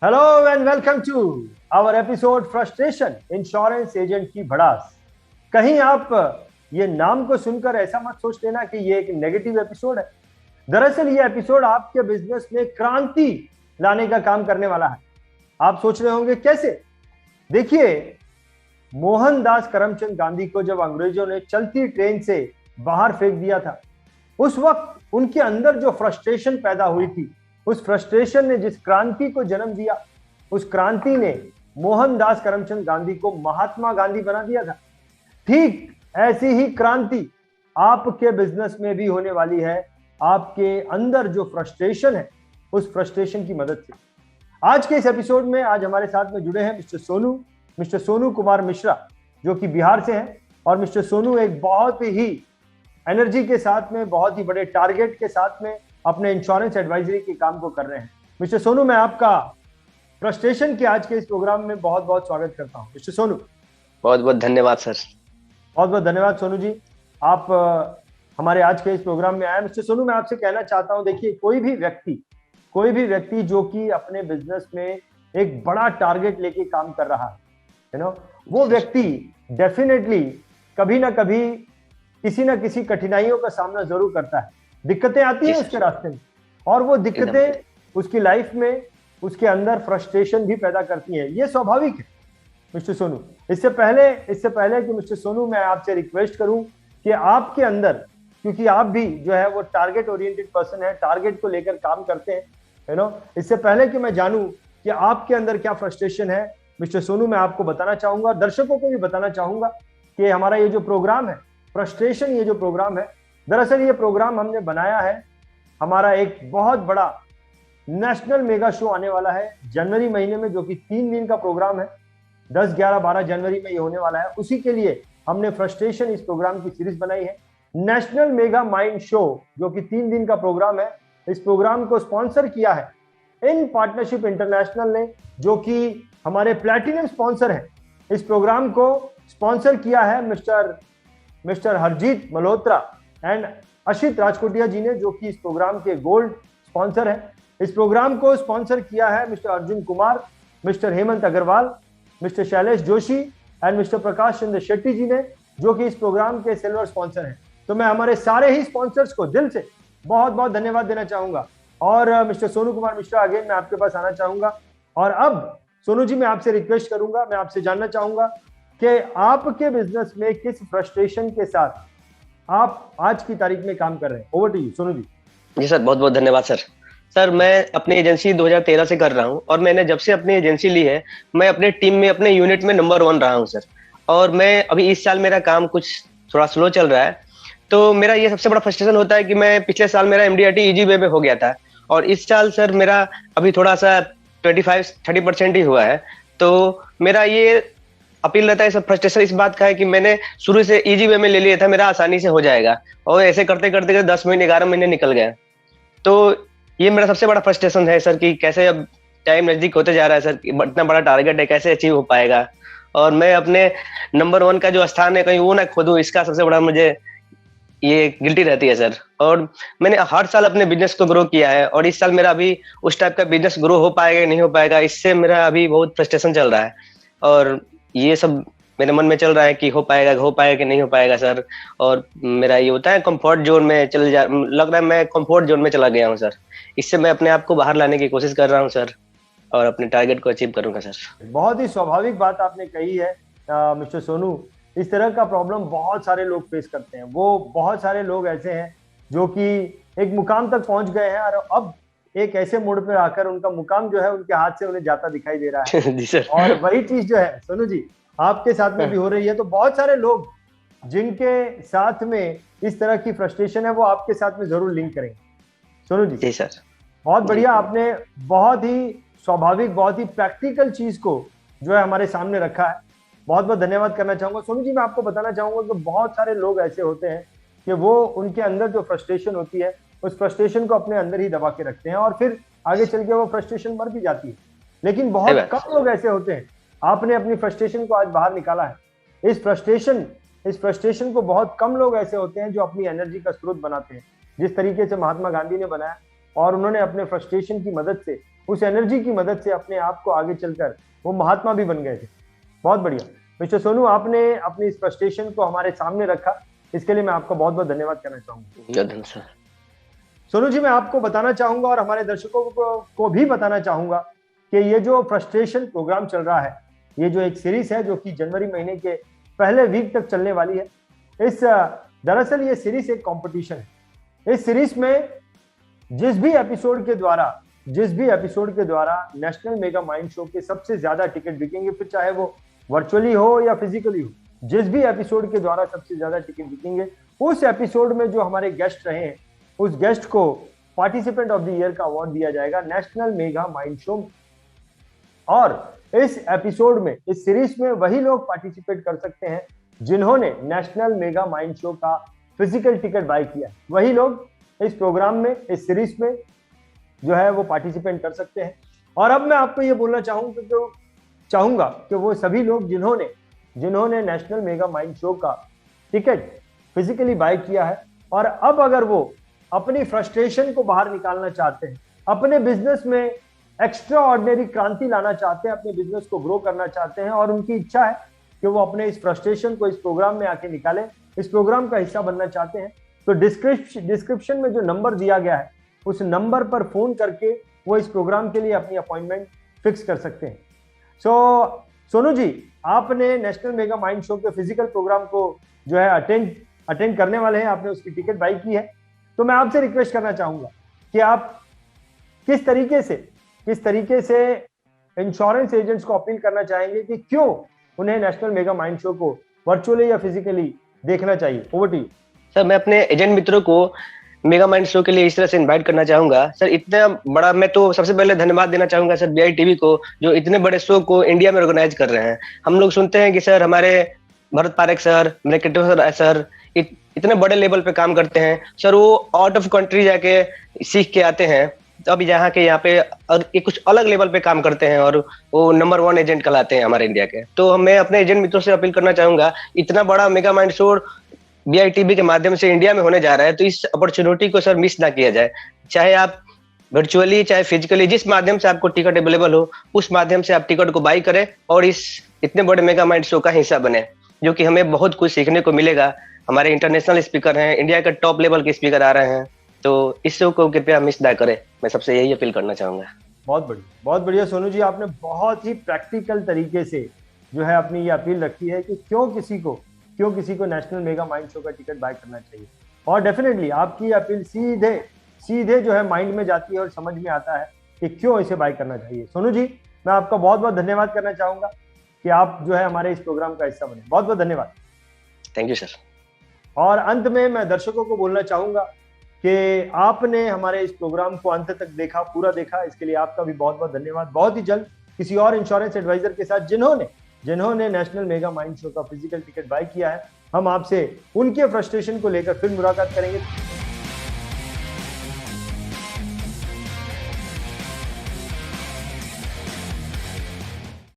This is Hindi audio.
Hello and welcome to our episode frustration insurance agent की भड़ास। कहीं आप ये नाम को सुनकर ऐसा मत सोच लेना कि ये एक नेगेटिव एपिसोड है। दरअसल ये एपिसोड आपके बिजनेस में क्रांति लाने का काम करने वाला है। आप सोच रहे होंगे कैसे? देखिए, मोहनदास करमचंद गांधी को जब अंग्रेजों ने चलती ट्रेन से बाहर फेंक दिया था, उस वक्त उनके अंदर जो फ्रस्ट्रेशन पैदा हुई थी, उस फ्रस्ट्रेशन ने जिस क्रांति को जन्म दिया, उस क्रांति ने मोहनदास करमचंद गांधी को महात्मा गांधी बना दिया था। ठीक ऐसी ही क्रांति आपके बिजनेस में भी होने वाली है, आपके अंदर जो फ्रस्ट्रेशन है उस फ्रस्ट्रेशन की मदद से। आज के इस एपिसोड में आज हमारे साथ में जुड़े हैं मिस्टर सोनू कुमार मिश्रा, जो कि बिहार से हैं। और मिस्टर सोनू एक बहुत ही एनर्जी के साथ में, बहुत ही बड़े टारगेट के साथ में अपने इंश्योरेंस एडवाइजरी के काम को कर रहे हैं। मिस्टर सोनू, मैं आपका फ्रस्ट्रेशन के आज के इस प्रोग्राम में बहुत बहुत स्वागत करता हूं। मिस्टर सोनू, बहुत बहुत धन्यवाद सर। बहुत बहुत धन्यवाद सोनू जी, आप हमारे आज के इस प्रोग्राम में आए। मिस्टर सोनू, मैं आपसे कहना चाहता हूं, देखिए, कोई भी व्यक्ति जो कि अपने बिजनेस में एक बड़ा टारगेट लेके काम कर रहा है, वो व्यक्ति डेफिनेटली कभी ना कभी किसी ना किसी कठिनाइयों का सामना जरूर करता है। दिक्कतें आती हैं उसके रास्ते में, और वो दिक्कतें उसकी लाइफ में, उसके अंदर फ्रस्ट्रेशन भी पैदा करती हैं। ये स्वाभाविक है मिस्टर सोनू। इससे पहले कि मिस्टर सोनू मैं आपसे रिक्वेस्ट करूं कि आपके अंदर, क्योंकि आप भी जो है वो टारगेट ओरिएंटेड पर्सन है, टारगेट को लेकर काम करते हैं, इससे पहले कि मैं जानूं कि आपके अंदर क्या फ्रस्ट्रेशन है, मिस्टर सोनू, मैं आपको बताना चाहूंगा, दर्शकों को भी बताना चाहूंगा कि हमारा ये जो प्रोग्राम है फ्रस्ट्रेशन, ये जो प्रोग्राम है, दरअसल ये प्रोग्राम हमने बनाया है, हमारा एक बहुत बड़ा नेशनल मेगा शो आने वाला है जनवरी महीने में, जो कि 3 दिन का प्रोग्राम है। 10, 11, 12 जनवरी में ये होने वाला है। उसी के लिए हमने फ्रस्ट्रेशन इस प्रोग्राम की सीरीज बनाई है, नेशनल मेगा माइंड शो, जो कि 3 दिन का प्रोग्राम है। इस प्रोग्राम को स्पॉन्सर किया है इन पार्टनरशिप इंटरनेशनल ने, जो कि हमारे प्लैटिनम स्पॉन्सर हैं। इस प्रोग्राम को स्पॉन्सर किया है मिस्टर हरजीत मल्होत्रा एंड अशित राजकोटिया जी ने, जो कि इस प्रोग्राम के गोल्ड स्पॉन्सर हैं। इस प्रोग्राम को स्पॉन्सर किया है mister Arjun Kumar, mister Hemant Agarwal, mister Shailesh Joshi and mister Prakash Chandra Shetty ji ने, जो कि इस प्रोग्राम के सिल्वर स्पॉन्सर हैं। तो मैं हमारे सारे ही स्पॉन्सर्स को दिल से बहुत बहुत धन्यवाद देना चाहूंगा। और मिस्टर सोनू कुमार मिश्रा, अगेन मैं आपके पास आना चाहूंगा। और अब सोनू जी, मैं आपसे रिक्वेस्ट करूंगा, मैं आपसे जानना चाहूंगा कि आपके बिजनेस में किस फ्रस्ट्रेशन के साथ आप आज की तारीख में काम कर रहे हैं। Over to you Sonu ji. जी सर, बहुत बहुत धन्यवाद सर। मैं अपनी एजेंसी 2013 से कर रहा हूं, और मैंने जब से अपनी एजेंसी ली है, मैं अपने टीम में, अपने यूनिट में नंबर 1 रहा हूं सर। और मैं अभी इस साल मेरा काम कुछ थोड़ा स्लो चल रहा है, तो मेरा ये सबसे बड़ा फ्रस्ट्रेशन होता है कि मैं पिछले साल मेरा MDRT इजी वे में हो गया था, और इस साल सर मेरा अभी थोड़ा सा 25-30% ही हुआ है। तो मेरा ये अपील रहता है, सब फ्रस्ट्रेशन इस बात का है कि मैंने शुरू से इजी वे में ले लिया था, मेरा आसानी से हो जाएगा, और ऐसे करते करते 10 महीने 11 महीने निकल गए। तो ये मेरा सबसे बड़ा फ्रस्ट्रेशन है सर, कि कैसे अब टाइम नजदीक होते जा रहा है सर, इतना बड़ा टारगेट है, कैसे अचीव हो पाएगा, और मैं अपने नंबर 1 का जो स्थान है कहीं वो ना खो दूं, इसका सबसे बड़ा मुझे ये गिल्टी रहती है सर। और मैंने हर साल अपने बिजनेस को ग्रो किया है, और इस साल मेरा अभी उस टाइप का बिजनेस ग्रो हो पाएगा नहीं हो पाएगा, इससे मेरा अभी बहुत फ्रस्ट्रेशन चल रहा है। और ये सब मेरे मन में चल रहा है कि हो पाएगा कि नहीं हो पाएगा सर। और मेरा ये होता है कंफर्ट जोन में लग रहा है मैं कंफर्ट जोन में चला गया हूँ सर। इससे मैं अपने आप को बाहर लाने की कोशिश कर रहा हूँ सर, और अपने टारगेट को अचीव करूंगा सर। बहुत ही स्वाभाविक बात आपने कही है मिस्टर सोनू। इस तरह का प्रॉब्लम बहुत सारे लोग फेस करते हैं। वो बहुत सारे लोग ऐसे हैं जो कि एक मुकाम तक पहुंच गए हैं, और अब एक ऐसे मोड़ पर आकर उनका मुकाम जो है उनके हाथ से उन्हें जाता दिखाई दे रहा है। जी सर। और वही चीज जो है सोनू जी आपके साथ में भी हो रही है। तो बहुत सारे लोग जिनके साथ में इस तरह की फ्रस्ट्रेशन है, वो आपके साथ में जरूर लिंक करेंगे। सोनू जी, जी सर, बहुत बढ़िया, आपने बहुत ही स्वाभाविक, बहुत ही प्रैक्टिकल चीज को जो है हमारे सामने रखा है। बहुत बहुत धन्यवाद करना चाहूंगा। सोनू जी, मैं आपको बताना चाहूंगा कि बहुत सारे लोग ऐसे होते हैं कि वो, उनके अंदर जो फ्रस्ट्रेशन होती है, उस फ्रस्ट्रेशन को अपने अंदर ही दबा के रखते हैं, और फिर आगे चल के वो फ्रस्ट्रेशन मर भी जाती है। लेकिन बहुत कम लोग ऐसे होते हैं, आपने अपनी फ्रस्ट्रेशन को आज बाहर निकाला है। इस फ्रस्ट्रेशन को बहुत कम लोग ऐसे होते हैं जो अपनी एनर्जी का स्रोत बनाते हैं, जिस तरीके से महात्मा गांधी ने बनाया, और उन्होंने अपने फ्रस्ट्रेशन की मदद से उस एनर्जी की मदद से अपने आप को आगे चलकर वो महात्मा भी बन गए थे। बहुत बढ़िया मिस्टर सोनू, आपने अपनी इस फ्रस्ट्रेशन को हमारे सामने रखा, इसके लिए मैं आपका बहुत बहुत धन्यवाद करना चाहूंगा। सोनू जी, मैं आपको बताना चाहूंगा और हमारे दर्शकों को भी बताना चाहूंगा कि ये जो फ्रस्ट्रेशन प्रोग्राम चल रहा है, ये जो एक सीरीज है जो कि जनवरी महीने के पहले वीक तक चलने वाली है, दरअसल ये सीरीज एक कंपटीशन है। इस सीरीज में जिस भी एपिसोड के द्वारा नेशनल मेगा माइंड शो के सबसे ज्यादा टिकट बिकेंगे, फिर चाहे वो वर्चुअली हो या फिजिकली हो, जिस भी एपिसोड के द्वारा सबसे ज्यादा टिकट बिकेंगे, उस एपिसोड में जो हमारे गेस्ट रहे हैं, उस गेस्ट को पार्टिसिपेंट ऑफ द ईयर का अवार्ड दिया जाएगा नेशनल मेगा माइंड शो में। और इस एपिसोड में, इस सीरीज में वही लोग पार्टिसिपेट कर सकते हैं जिन्होंने नेशनल मेगा माइंड शो का फिजिकल टिकट बाय किया। वही लोग इस प्रोग्राम में, इस सीरीज में जो है वो पार्टिसिपेट कर सकते हैं। और अब मैं आपको ये बोलना चाहूंगा कि वो सभी लोग जिन्होंने नेशनल मेगा माइंड शो का टिकट फिजिकली बाय किया है और अब अगर वो अपनी फ्रस्ट्रेशन को बाहर निकालना चाहते हैं, अपने बिजनेस में एक्स्ट्रा ऑर्डिनरी क्रांति लाना चाहते हैं, अपने बिजनेस को ग्रो करना चाहते हैं और उनकी इच्छा है कि वो अपने इस फ्रस्ट्रेशन को इस प्रोग्राम में आके निकालें, इस प्रोग्राम का हिस्सा बनना चाहते हैं, तो डिस्क्रिप्शन में जो नंबर दिया गया है उस नंबर पर फोन करके वो इस प्रोग्राम के लिए अपनी अपॉइंटमेंट फिक्स कर सकते हैं। सोनू जी, आपने नेशनल मेगा माइंड शो के फिजिकल प्रोग्राम को जो है अटेंड करने वाले हैं, आपने उसकी टिकट बाई की है, तो मैं आपसे रिक्वेस्ट करना चाहूंगा कि आप किस तरीके से इंश्योरेंस एजेंट्स को अपील करना चाहेंगे कि क्यों उन्हें नेशनल मेगा माइंड शो को वर्चुअली या फिजिकली देखना चाहिए। Over to you sir. मैं अपने एजेंट मित्रों को मेगा माइंड शो के लिए इस तरह से इनवाइट करना चाहूंगा सर। इतना बड़ा, मैं तो सबसे पहले धन्यवाद देना चाहूंगा सर BI TV को, जो इतने बड़े शो को इंडिया में ऑर्गेनाइज कर रहे हैं। हम लोग सुनते हैं कि सर हमारे भरत पारेख सर, मेरे किटो सर इतने बड़े लेवल पे काम करते हैं सर। वो आउट ऑफ कंट्री जाके सीख के आते हैं, अब यहाँ पे कुछ अलग लेवल पे काम करते हैं और वो नंबर 1 एजेंट कहलाते हैं हमारे इंडिया के। तो मैं अपने एजेंट मित्रों से अपील करना चाहूंगा, इतना बड़ा mega mind show BI TV के माध्यम से इंडिया में होने जा रहा है, तो इस अपॉर्चुनिटी को सर मिस ना किया जाए। चाहे आप वर्चुअली चाहे फिजिकली, जिस माध्यम से आपको टिकट अवेलेबल हो, उस माध्यम से आप टिकट को बाई करें और इस इतने बड़े मेगा माइंड शो का हिस्सा बने, जो कि हमें बहुत कुछ सीखने को मिलेगा। हमारे इंटरनेशनल स्पीकर हैं, इंडिया के टॉप लेवल के स्पीकर आ रहे हैं, तो इस शो को कृपया मिस ना करें। मैं सबसे यही अपील करना चाहूंगा। बहुत बढ़िया सोनू जी, आपने बहुत ही प्रैक्टिकल तरीके से जो है अपनी ये अपील रखी है कि क्यों किसी को नेशनल मेगा माइंड शो का टिकट बाय करना चाहिए। और डेफिनेटली आपकी अपील सीधे जो है माइंड में जाती है और समझ में आता है कि क्यों इसे बाय करना चाहिए। सोनू जी, मैं आपका बहुत बहुत धन्यवाद करना चाहूंगा कि आप जो है हमारे इस प्रोग्राम का हिस्सा बने। बहुत बहुत धन्यवाद। Thank you sir. और अंत में मैं दर्शकों को बोलना चाहूंगा कि आपने हमारे इस प्रोग्राम को अंत तक देखा, पूरा देखा, इसके लिए आपका भी बहुत बहुत धन्यवाद। बहुत ही जल्द किसी और इंश्योरेंस एडवाइजर के साथ जिन्होंने नेशनल मेगा माइंड शो का फिजिकल टिकट बाय किया है, हम आपसे उनके फ्रस्ट्रेशन को लेकर फिर मुलाकात करेंगे।